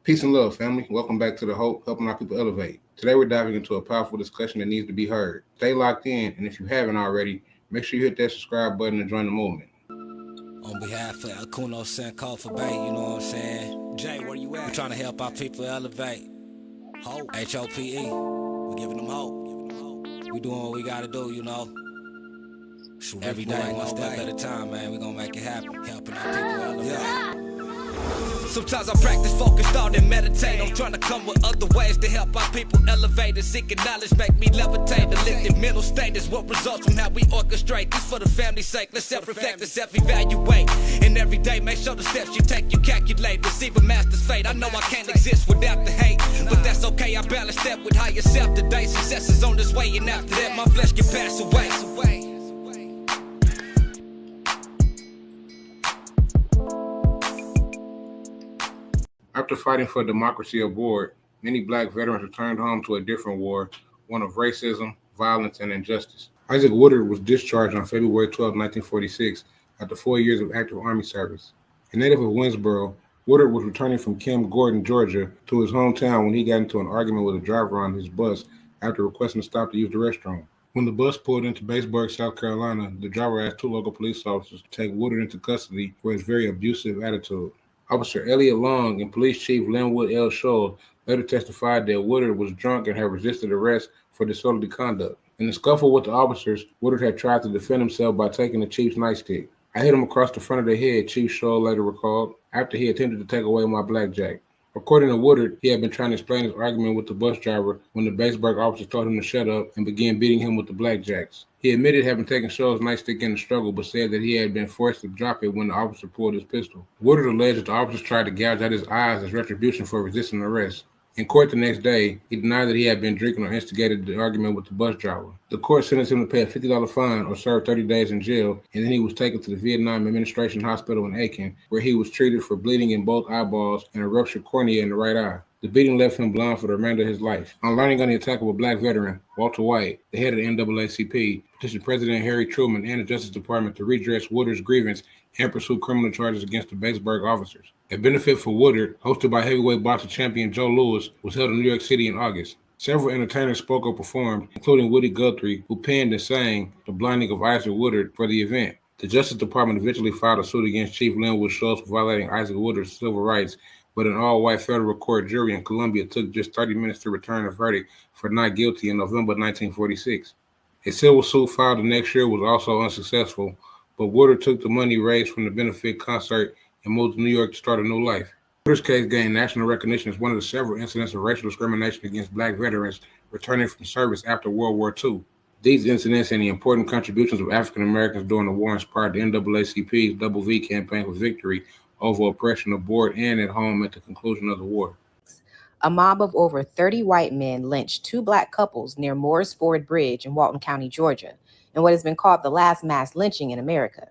Peace and love, family. Welcome back to the Hope, helping our people elevate. Today we're diving into a powerful discussion that needs to be heard. Stay locked in, and if you haven't already, make sure you hit that subscribe button and join the movement. On behalf of Akuno Call for Bay, you know what I'm saying? Jay, where you at? We're trying to help our people elevate. Hope, H-O-P-E. We're giving them hope. We doing what we gotta do, you know. Every day, one step at a time, man. We gonna make it happen. Helping our people elevate. Yeah. Sometimes I practice focus, thought, and meditate. I'm trying to come with other ways to help our people elevate and seeking knowledge, make me levitate. The lifted mental state is what results from how we orchestrate. This for the family's sake. Let's self-reflect and self-evaluate. And every day, make sure the steps you take, you calculate. Receive a master's fate. I know I can't exist without the hate, but that's okay. I balance that with higher self today. Success is on this way, and after that, my flesh can pass away. After fighting for democracy aboard, many black veterans returned home to a different war, one of racism, violence, and injustice. Isaac Woodard was discharged on February 12, 1946, after 4 years of active Army service. A native of Winsboro, Woodard was returning from Camp Gordon, Georgia, to his hometown when he got into an argument with a driver on his bus after requesting to stop to use the restroom. When the bus pulled into Batesburg, South Carolina, the driver asked two local police officers to take Woodard into custody for his very abusive attitude. Officer Elliot Long and Police Chief Linwood L. Scholl later testified that Woodard was drunk and had resisted arrest for disorderly conduct. In the scuffle with the officers, Woodard had tried to defend himself by taking the chief's nightstick. "I hit him across the front of the head," Chief Scholl later recalled, after he attempted to take away my blackjack. According to Woodard, he had been trying to explain his argument with the bus driver when the Batesburg officers told him to shut up and began beating him with the blackjacks. He admitted having taken Scholl's nightstick in the struggle, but said that he had been forced to drop it when the officer pulled his pistol. Woodard alleged that the officers tried to gouge out his eyes as retribution for resisting arrest. In court the next day, he denied that he had been drinking or instigated the argument with the bus driver. The court sentenced him to pay a $50 fine or serve 30 days in jail, and then he was taken to the Vietnam Administration Hospital in Aiken, where he was treated for bleeding in both eyeballs and a ruptured cornea in the right eye. The beating left him blind for the remainder of his life. On learning of the attack of a black veteran, Walter White, the head of the NAACP, petitioned President Harry Truman and the Justice Department to redress Woodard's grievance and pursue criminal charges against the Batesburg officers. A benefit for Woodard, hosted by heavyweight boxing champion Joe Louis, was held in New York City in August. Several entertainers spoke or performed, including Woody Guthrie, who penned and sang "The Blinding of Isaac Woodard" for the event. The Justice Department eventually filed a suit against Chief Linwood Schultz for violating Isaac Woodard's civil rights, but an all-white federal court jury in Columbia took just 30 minutes to return a verdict for not guilty in November 1946. A civil suit filed the next year was also unsuccessful, but Woodard took the money raised from the benefit concert and moved to New York to start a new life. Woodard's case gained national recognition as one of the several incidents of racial discrimination against black veterans returning from service after World War II. These incidents and the important contributions of African Americans during the war inspired the NAACP's Double V campaign for victory over oppression aboard and at home at the conclusion of the war. A mob of over 30 white men lynched two black couples near Morris Ford Bridge in Walton County, Georgia, in what has been called the last mass lynching in America.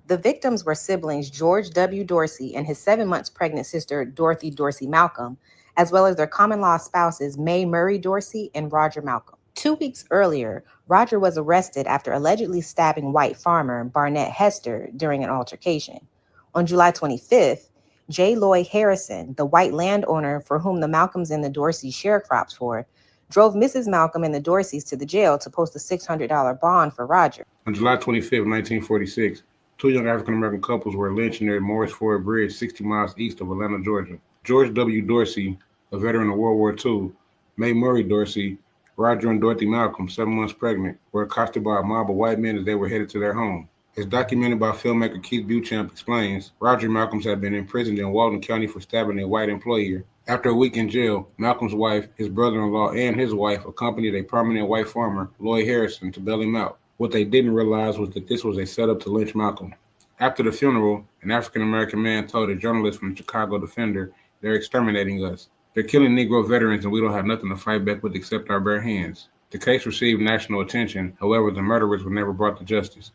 The victims were siblings George W. Dorsey and his 7 months pregnant sister Dorothy Dorsey Malcolm, as well as their common-law spouses Mae Murray Dorsey and Roger Malcolm. 2 weeks earlier, Roger was arrested after allegedly stabbing white farmer Barnett Hester during an altercation. On July 25th, J. Lloyd Harrison, the white landowner for whom the Malcolms and the Dorseys share crops for, drove Mrs. Malcolm and the Dorseys to the jail to post a $600 bond for Roger. On July 25, 1946, two young African-American couples were lynched near Morris Ford Bridge, 60 miles east of Atlanta, Georgia. George W. Dorsey, a veteran of World War II, Mae Murray Dorsey, Roger and Dorothy Malcolm, 7 months pregnant, were accosted by a mob of white men as they were headed to their home. As documented by filmmaker Keith Beauchamp explains, Roger Malcolms had been imprisoned in Walton County for stabbing a white employee. After a week in jail, Malcolm's wife, his brother-in-law, and his wife accompanied a prominent white farmer, Lloyd Harrison, to bail him out. What they didn't realize was that this was a setup to lynch Malcolm. After the funeral, an African-American man told a journalist from the Chicago Defender, "They're exterminating us. They're killing Negro veterans and we don't have nothing to fight back with except our bare hands." The case received national attention. However, the murderers were never brought to justice.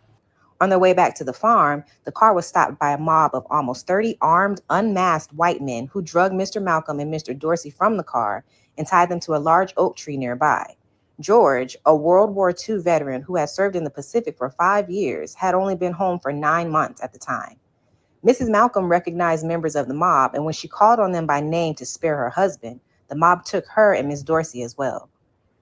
On their way back to the farm, the car was stopped by a mob of almost 30 armed, unmasked white men who drugged Mr. Malcolm and Mr. Dorsey from the car and tied them to a large oak tree nearby. George, a World War II veteran who had served in the Pacific for 5 years, had only been home for 9 months at the time. Mrs. Malcolm recognized members of the mob, and when she called on them by name to spare her husband, the mob took her and Miss Dorsey as well.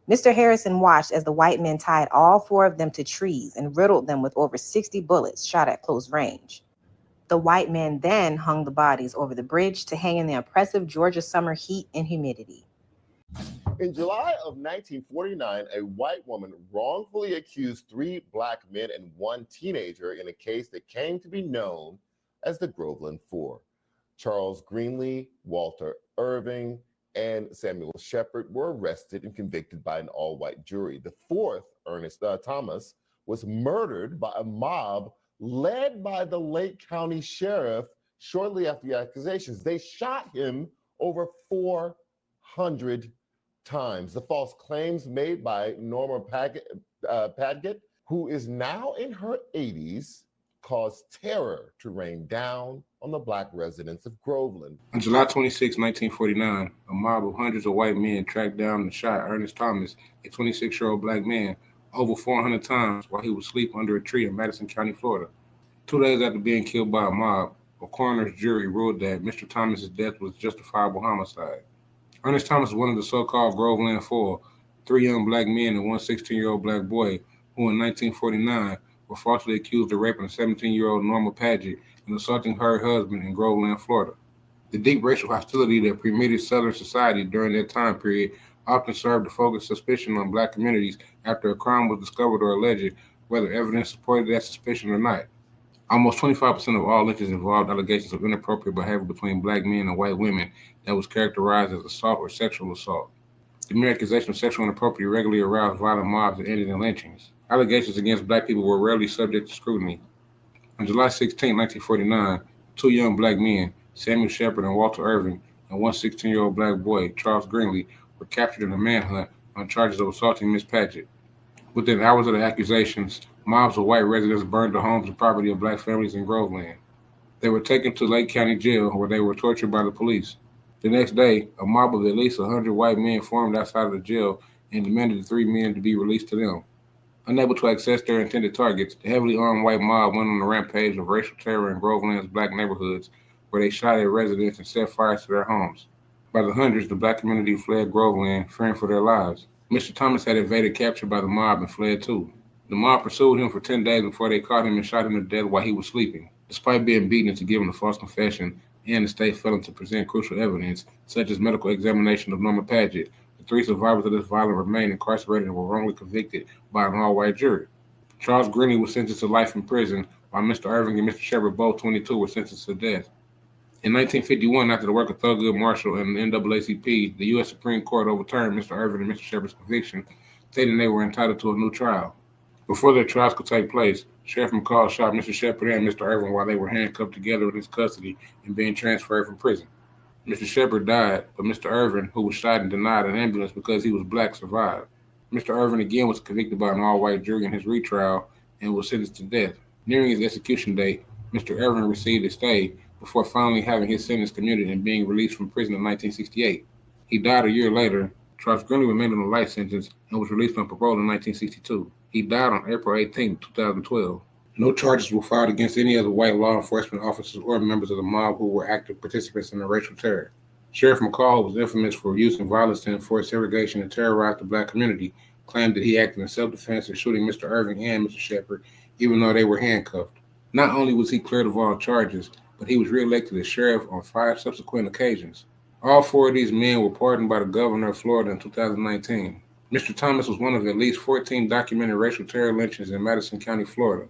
Mr. Harrison watched as the white men tied all four of them to trees and riddled them with over 60 bullets shot at close range. The white men then hung the bodies over the bridge to hang in the oppressive Georgia summer heat and humidity. In July of 1949, a white woman wrongfully accused 3 black men and 1 teenager in a case that came to be known as the Groveland Four. Charles Greenlee, Walter Irving, and Samuel Shepard were arrested and convicted by an all-white jury. The fourth, Earnest Thomas, was murdered by a mob led by the Lake County Sheriff shortly after the accusations. They shot him over 400 times. The false claims made by Norma Padgett, who is now in her 80s, caused terror to rain down on the black residents of Groveland. On July 26, 1949, a mob of hundreds of white men tracked down and shot Earnest Thomas, a 26-year-old black man, over 400 times while he was asleep under a tree in Madison County, Florida. 2 days after being killed by a mob, a coroner's jury ruled that Mr. Thomas's death was justifiable homicide. Earnest Thomas was one of the so-called Groveland Four, 3 young black men and 1 16-year-old black boy, who in 1949 were falsely accused of raping a 17-year-old Norma Padgett and assaulting her husband in Groveland, Florida. The deep racial hostility that permeated Southern society during that time period often served to focus suspicion on black communities after a crime was discovered or alleged, whether evidence supported that suspicion or not. Almost 25% of all lynchings involved allegations of inappropriate behavior between black men and white women that was characterized as assault or sexual assault. The mere accusation of sexual inappropriate regularly aroused violent mobs that ended in lynchings. Allegations against black people were rarely subject to scrutiny. On July 16, 1949, 2 young black men, Samuel Shepard and Walter Irving, and 1 16-year-old black boy, Charles Greenlee, were captured in a manhunt on charges of assaulting Miss Padgett. Within hours of the accusations, mobs of white residents burned the homes and property of black families in Groveland. They were taken to Lake County Jail, where they were tortured by the police. The next day, a mob of at least 100 white men formed outside of the jail and demanded the 3 men to be released to them. Unable to access their intended targets, the heavily armed white mob went on a rampage of racial terror in Groveland's black neighborhoods, where they shot at residents and set fires to their homes. By the hundreds, the black community fled Groveland, fearing for their lives. Mr. Thomas had evaded capture by the mob and fled too. The mob pursued him for 10 days before they caught him and shot him to death while he was sleeping. Despite being beaten into giving a false confession and the state failing to present crucial evidence, such as medical examination of Norma Padgett, the 3 survivors of this violence remained incarcerated and were wrongly convicted by an all-white jury. Charles Greenlee was sentenced to life in prison, while Mr. Irving and Mr. Shepard, both 22, were sentenced to death. In 1951, after the work of Thurgood Marshall and the NAACP, the U.S. Supreme Court overturned Mr. Irving and Mr. Shepard's conviction, stating they were entitled to a new trial. Before their trials could take place, Sheriff McCall shot Mr. Shepard and Mr. Irving while they were handcuffed together in his custody and being transferred from prison. Mr. Shepard died, but Mr. Irving, who was shot and denied an ambulance because he was black, survived. Mr. Irving again was convicted by an all-white jury in his retrial and was sentenced to death. Nearing his execution date, Mr. Irving received a stay before finally having his sentence commuted and being released from prison in 1968. He died a year later. Charles Greenlee remained on a life sentence and was released on parole in 1962. He died on April 18, 2012. No charges were filed against any other white law enforcement officers or members of the mob who were active participants in the racial terror. Sheriff McCall, who was infamous for using violence to enforce segregation and terrorize the black community, claimed that he acted in self-defense in shooting Mr. Irving and Mr. Shepard, even though they were handcuffed. Not only was he cleared of all charges, but he was reelected as sheriff on 5 subsequent occasions. All 4 of these men were pardoned by the governor of Florida in 2019. Mr. Thomas was one of at least 14 documented racial terror lynchings in Madison County, Florida.